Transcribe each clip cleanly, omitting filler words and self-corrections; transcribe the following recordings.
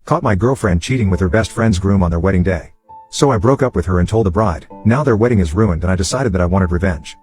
Caught my girlfriend cheating with her best friend's groom on their wedding day. So I broke up with her and told the bride. Now their wedding is ruined and I decided that I wanted revenge.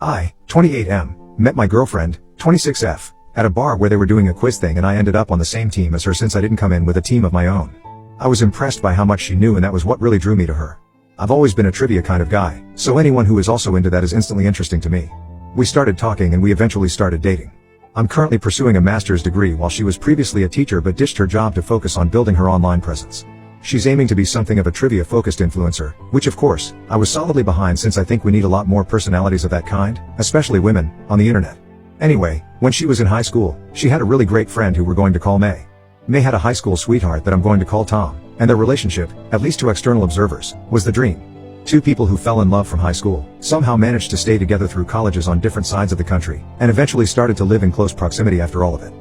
I, 28M, met my girlfriend, 26F, at a bar where they were doing a quiz thing and I ended up on the same team as her since I didn't come in with a team of my own. I was impressed by how much she knew and that was what really drew me to her. I've always been a trivia kind of guy, so anyone who is also into that is instantly interesting to me. We started talking and we eventually started dating. I'm currently pursuing a master's degree while she was previously a teacher but ditched her job to focus on building her online presence. She's aiming to be something of a trivia-focused influencer, which of course, I was solidly behind since I think we need a lot more personalities of that kind, especially women, on the internet. Anyway, when she was in high school, she had a really great friend who we're going to call May. May had a high school sweetheart that I'm going to call Tom, and their relationship, at least to external observers, was the dream. Two people who fell in love from high school, somehow managed to stay together through colleges on different sides of the country, and eventually started to live in close proximity after all of it.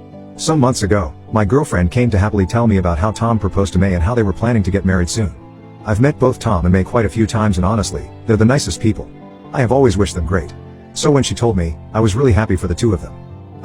Some months ago, my girlfriend came to happily tell me about how Tom proposed to May and how they were planning to get married soon. I've met both Tom and May quite a few times and honestly, they're the nicest people. I have always wished them great. So when she told me, I was really happy for the two of them.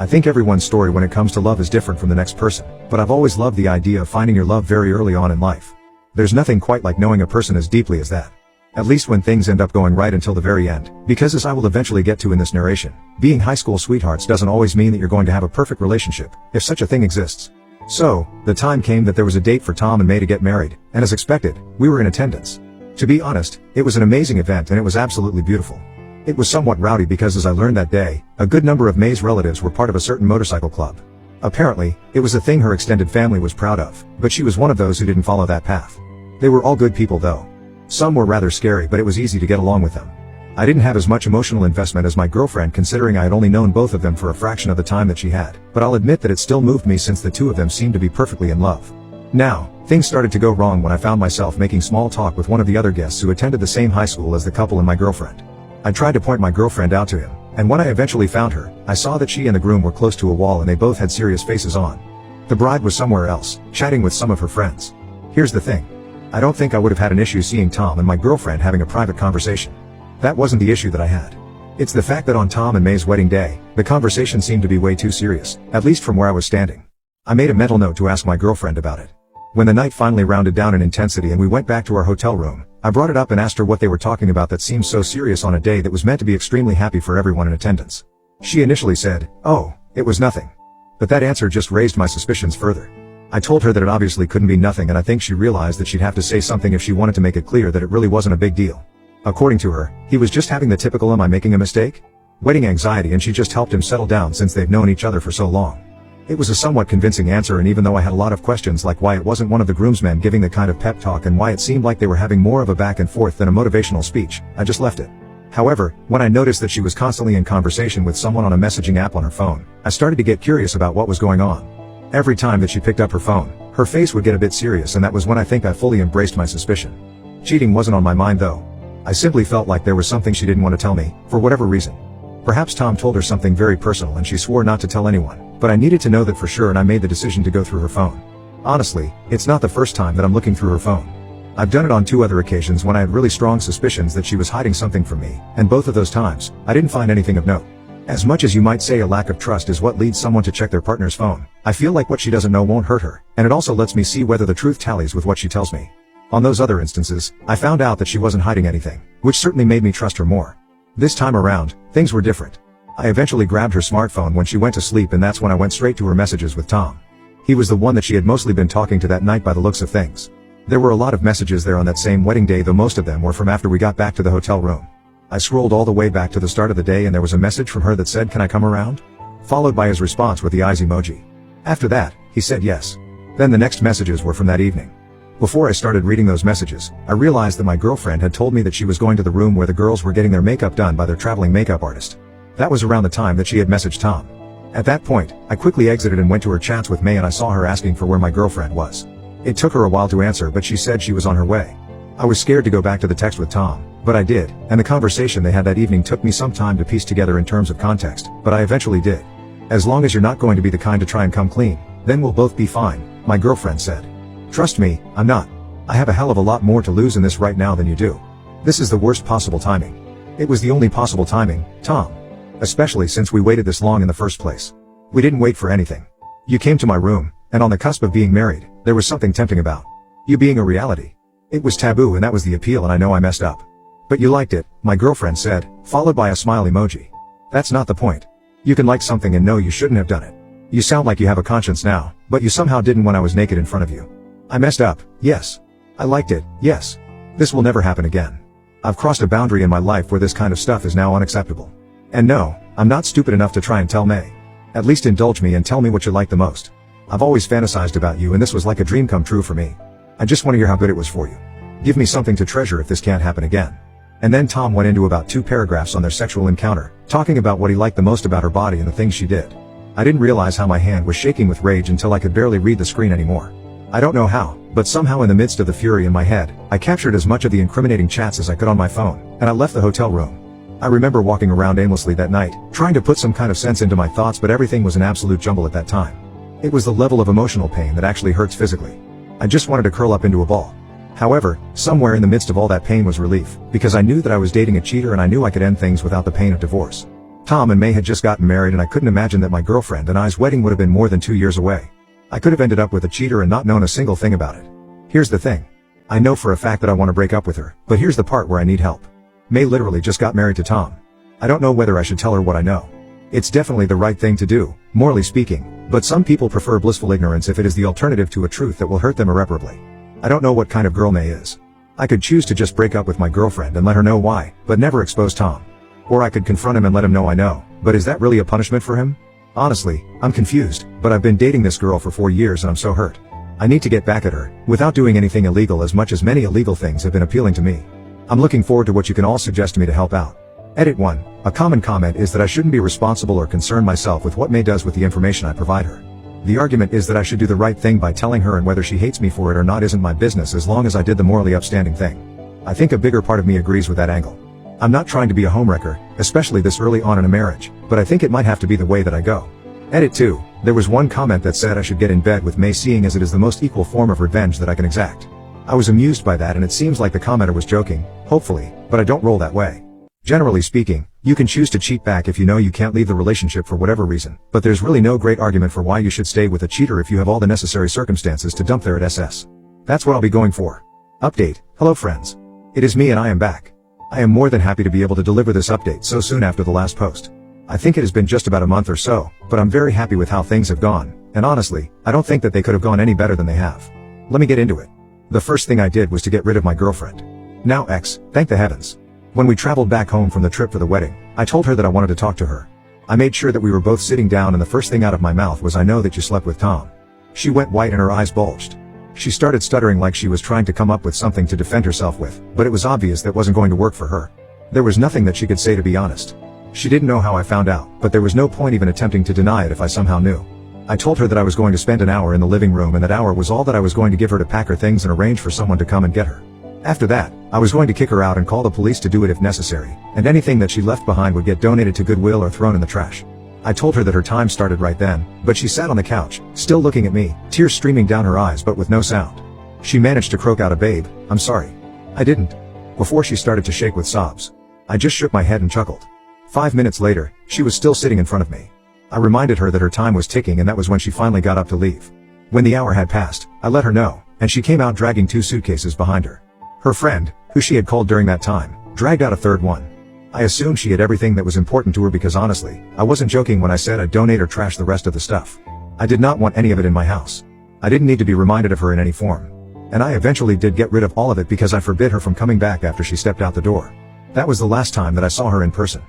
I think everyone's story when it comes to love is different from the next person, but I've always loved the idea of finding your love very early on in life. There's nothing quite like knowing a person as deeply as that. At least when things end up going right until the very end, because as I will eventually get to in this narration, being high school sweethearts doesn't always mean that you're going to have a perfect relationship, if such a thing exists. So, the time came that there was a date for Tom and May to get married, and as expected, we were in attendance. To be honest, it was an amazing event and it was absolutely beautiful. It was somewhat rowdy because as I learned that day, a good number of May's relatives were part of a certain motorcycle club. Apparently, it was a thing her extended family was proud of, but she was one of those who didn't follow that path. They were all good people though. Some were rather scary but it was easy to get along with them. I didn't have as much emotional investment as my girlfriend considering I had only known both of them for a fraction of the time that she had, but I'll admit that it still moved me since the two of them seemed to be perfectly in love. Now, things started to go wrong when I found myself making small talk with one of the other guests who attended the same high school as the couple and my girlfriend. I tried to point my girlfriend out to him, and when I eventually found her, I saw that she and the groom were close to a wall and they both had serious faces on. The bride was somewhere else, chatting with some of her friends. Here's the thing. I don't think I would have had an issue seeing Tom and my girlfriend having a private conversation. That wasn't the issue that I had. It's the fact that on Tom and May's wedding day, the conversation seemed to be way too serious, at least from where I was standing. I made a mental note to ask my girlfriend about it. When the night finally rounded down in intensity and we went back to our hotel room, I brought it up and asked her what they were talking about that seemed so serious on a day that was meant to be extremely happy for everyone in attendance. She initially said, "Oh, it was nothing." But that answer just raised my suspicions further. I told her that it obviously couldn't be nothing and I think she realized that she'd have to say something if she wanted to make it clear that it really wasn't a big deal. According to her, he was just having the typical "am I making a mistake?" wedding anxiety and she just helped him settle down since they've known each other for so long. It was a somewhat convincing answer and even though I had a lot of questions like why it wasn't one of the groomsmen giving the kind of pep talk and why it seemed like they were having more of a back and forth than a motivational speech, I just left it. However, when I noticed that she was constantly in conversation with someone on a messaging app on her phone, I started to get curious about what was going on. Every time that she picked up her phone, her face would get a bit serious and that was when I think I fully embraced my suspicion. Cheating wasn't on my mind though. I simply felt like there was something she didn't want to tell me, for whatever reason. Perhaps Tom told her something very personal and she swore not to tell anyone, but I needed to know that for sure and I made the decision to go through her phone. Honestly, it's not the first time that I'm looking through her phone. I've done it on 2 other occasions when I had really strong suspicions that she was hiding something from me, and both of those times, I didn't find anything of note. As much as you might say a lack of trust is what leads someone to check their partner's phone, I feel like what she doesn't know won't hurt her, and it also lets me see whether the truth tallies with what she tells me. On those other instances, I found out that she wasn't hiding anything, which certainly made me trust her more. This time around, things were different. I eventually grabbed her smartphone when she went to sleep and that's when I went straight to her messages with Tom. He was the one that she had mostly been talking to that night by the looks of things. There were a lot of messages there on that same wedding day though most of them were from after we got back to the hotel room. I scrolled all the way back to the start of the day and there was a message from her that said, "Can I come around?" Followed by his response with the eyes emoji. After that, he said yes. Then the next messages were from that evening. Before I started reading those messages, I realized that my girlfriend had told me that she was going to the room where the girls were getting their makeup done by their traveling makeup artist. That was around the time that she had messaged Tom. At that point, I quickly exited and went to her chats with May and I saw her asking for where my girlfriend was. It took her a while to answer but she said she was on her way. I was scared to go back to the text with Tom, but I did, and the conversation they had that evening took me some time to piece together in terms of context, but I eventually did. "As long as you're not going to be the kind to try and come clean, then we'll both be fine," my girlfriend said. "Trust me, I'm not. I have a hell of a lot more to lose in this right now than you do. This is the worst possible timing." It was the only possible timing, Tom. Especially since we waited this long in the first place. We didn't wait for anything. You came to my room, and on the cusp of being married, There was something tempting about you being a reality. It was taboo and that was the appeal, and I know I messed up. But you liked it, my girlfriend said, followed by a smile emoji. That's not the point. You can like something and know you shouldn't have done it. You sound like you have a conscience now, but you somehow didn't when I was naked in front of you. I messed up, yes. I liked it, yes. This will never happen again. I've crossed a boundary in my life where this kind of stuff is now unacceptable. And no, I'm not stupid enough to try and tell May. At least indulge me and tell me what you like the most. I've always fantasized about you and this was like a dream come true for me. I just want to hear how good it was for you. Give me something to treasure if this can't happen again. And then Tom went into about 2 paragraphs on their sexual encounter, talking about what he liked the most about her body and the things she did. I didn't realize how my hand was shaking with rage until I could barely read the screen anymore. I don't know how, but somehow in the midst of the fury in my head, I captured as much of the incriminating chats as I could on my phone, and I left the hotel room. I remember walking around aimlessly that night, trying to put some kind of sense into my thoughts, but everything was an absolute jumble at that time. It was the level of emotional pain that actually hurts physically. I just wanted to curl up into a ball. However, somewhere in the midst of all that pain was relief, because I knew that I was dating a cheater and I knew I could end things without the pain of divorce. Tom and May had just gotten married and I couldn't imagine that my girlfriend and I's wedding would have been more than 2 years away. I could have ended up with a cheater and not known a single thing about it. Here's the thing. I know for a fact that I want to break up with her, but here's the part where I need help. May literally just got married to Tom. I don't know whether I should tell her what I know. It's definitely the right thing to do, morally speaking, but some people prefer blissful ignorance if it is the alternative to a truth that will hurt them irreparably. I don't know what kind of girl May is. I could choose to just break up with my girlfriend and let her know why, but never expose Tom. Or I could confront him and let him know I know, but is that really a punishment for him? Honestly, I'm confused, but I've been dating this girl for 4 years and I'm so hurt. I need to get back at her, without doing anything illegal, as much as many illegal things have been appealing to me. I'm looking forward to what you can all suggest to me to help out. Edit 1. A common comment is that I shouldn't be responsible or concern myself with what May does with the information I provide her. The argument is that I should do the right thing by telling her, and whether she hates me for it or not isn't my business as long as I did the morally upstanding thing. I think a bigger part of me agrees with that angle. I'm not trying to be a homewrecker, especially this early on in a marriage, but I think it might have to be the way that I go. Edit 2. There was one comment that said I should get in bed with May, seeing as it is the most equal form of revenge that I can exact. I was amused by that, and it seems like the commenter was joking, hopefully, but I don't roll that way. Generally speaking, you can choose to cheat back if you know you can't leave the relationship for whatever reason, but there's really no great argument for why you should stay with a cheater if you have all the necessary circumstances to dump there at SS. That's what I'll be going for. Update. Hello friends. It is me and I am back. I am more than happy to be able to deliver this update so soon after the last post. I think it has been just about a month or so, but I'm very happy with how things have gone, and honestly, I don't think that they could have gone any better than they have. Let me get into it. The first thing I did was to get rid of my girlfriend. Now ex, thank the heavens. When we traveled back home from the trip for the wedding, I told her that I wanted to talk to her. I made sure that we were both sitting down, and the first thing out of my mouth was, "I know that you slept with Tom." She went white and her eyes bulged. She started stuttering like she was trying to come up with something to defend herself with, but it was obvious that wasn't going to work for her. There was nothing that she could say, to be honest. She didn't know how I found out, but there was no point even attempting to deny it if I somehow knew. I told her that I was going to spend an hour in the living room, and that hour was all that I was going to give her to pack her things and arrange for someone to come and get her. After that, I was going to kick her out and call the police to do it if necessary, and anything that she left behind would get donated to Goodwill or thrown in the trash. I told her that her time started right then, but she sat on the couch, still looking at me, tears streaming down her eyes but with no sound. She managed to croak out a "Babe, I'm sorry." I didn't. Before she started to shake with sobs. I just shook my head and chuckled. 5 minutes later, she was still sitting in front of me. I reminded her that her time was ticking, and that was when she finally got up to leave. When the hour had passed, I let her know, and she came out dragging 2 suitcases behind her. Her friend, who she had called during that time, dragged out a third one. I assumed she had everything that was important to her, because honestly, I wasn't joking when I said I'd donate or trash the rest of the stuff. I did not want any of it in my house. I didn't need to be reminded of her in any form. And I eventually did get rid of all of it because I forbid her from coming back after she stepped out the door. That was the last time that I saw her in person.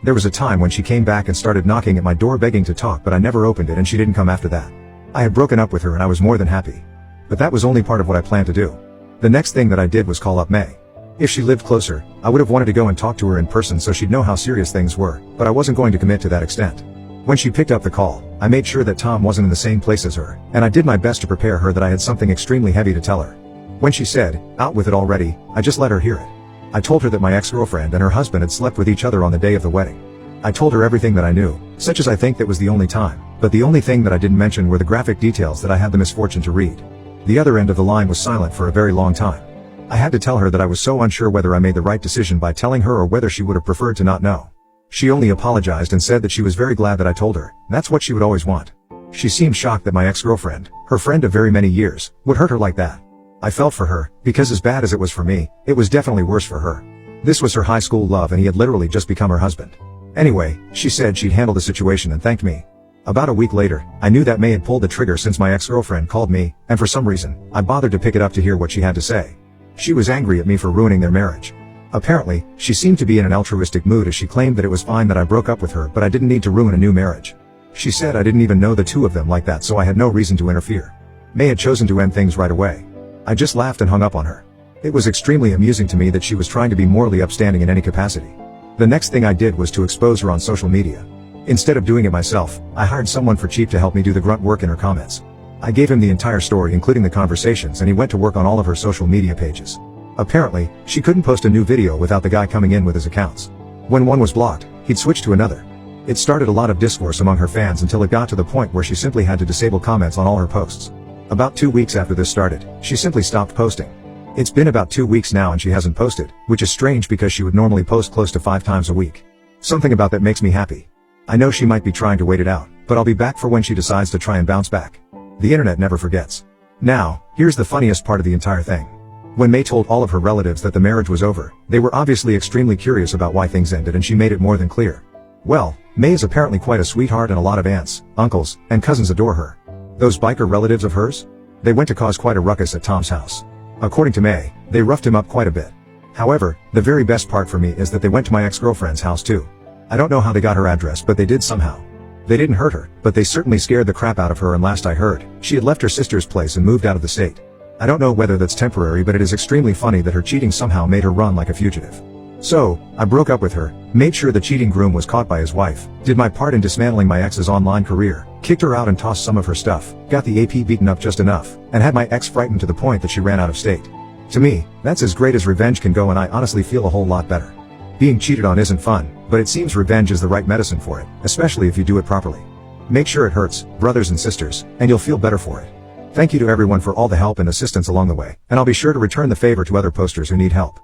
There was a time when she came back and started knocking at my door begging to talk, but I never opened it, and she didn't come after that. I had broken up with her and I was more than happy. But that was only part of what I planned to do. The next thing that I did was call up May. If she lived closer, I would have wanted to go and talk to her in person so she'd know how serious things were, but I wasn't going to commit to that extent. When she picked up the call, I made sure that Tom wasn't in the same place as her, and I did my best to prepare her that I had something extremely heavy to tell her. When she said, "Out with it already," I just let her hear it. I told her that my ex-girlfriend and her husband had slept with each other on the day of the wedding. I told her everything that I knew, such as I think that was the only time, but the only thing that I didn't mention were the graphic details that I had the misfortune to read. The other end of the line was silent for a very long time. I had to tell her that I was so unsure whether I made the right decision by telling her or whether she would have preferred to not know. She only apologized and said that she was very glad that I told her. That's what she would always want. She seemed shocked that my ex-girlfriend, her friend of very many years, would hurt her like that. I felt for her, because as bad as it was for me, it was definitely worse for her. This was her high school love and he had literally just become her husband. Anyway, she said she'd handle the situation and thanked me. About a week later, I knew that May had pulled the trigger since my ex-girlfriend called me, and for some reason, I bothered to pick it up to hear what she had to say. She was angry at me for ruining their marriage. Apparently, she seemed to be in an altruistic mood as she claimed that it was fine that I broke up with her but I didn't need to ruin a new marriage. She said I didn't even know the two of them like that so I had no reason to interfere. May had chosen to end things right away. I just laughed and hung up on her. It was extremely amusing to me that she was trying to be morally upstanding in any capacity. The next thing I did was to expose her on social media. Instead of doing it myself, I hired someone for cheap to help me do the grunt work in her comments. I gave him the entire story including the conversations and he went to work on all of her social media pages. Apparently, she couldn't post a new video without the guy coming in with his accounts. When one was blocked, he'd switch to another. It started a lot of discourse among her fans until it got to the point where she simply had to disable comments on all her posts. About 2 weeks after this started, she simply stopped posting. It's been about 2 weeks now and she hasn't posted, which is strange because she would normally post close to 5 times a week. Something about that makes me happy. I know she might be trying to wait it out, but I'll be back for when she decides to try and bounce back. The internet never forgets. Now, here's the funniest part of the entire thing. When May told all of her relatives that the marriage was over, they were obviously extremely curious about why things ended and she made it more than clear. Well, May is apparently quite a sweetheart and a lot of aunts, uncles, and cousins adore her. Those biker relatives of hers? They went to cause quite a ruckus at Tom's house. According to May, they roughed him up quite a bit. However, the very best part for me is that they went to my ex-girlfriend's house too. I don't know how they got her address but they did somehow. They didn't hurt her, but they certainly scared the crap out of her and last I heard, she had left her sister's place and moved out of the state. I don't know whether that's temporary but it is extremely funny that her cheating somehow made her run like a fugitive. So, I broke up with her, made sure the cheating groom was caught by his wife, did my part in dismantling my ex's online career, kicked her out and tossed some of her stuff, got the AP beaten up just enough, and had my ex frightened to the point that she ran out of state. To me, that's as great as revenge can go and I honestly feel a whole lot better. Being cheated on isn't fun, but it seems revenge is the right medicine for it, especially if you do it properly. Make sure it hurts, brothers and sisters, and you'll feel better for it. Thank you to everyone for all the help and assistance along the way, and I'll be sure to return the favor to other posters who need help.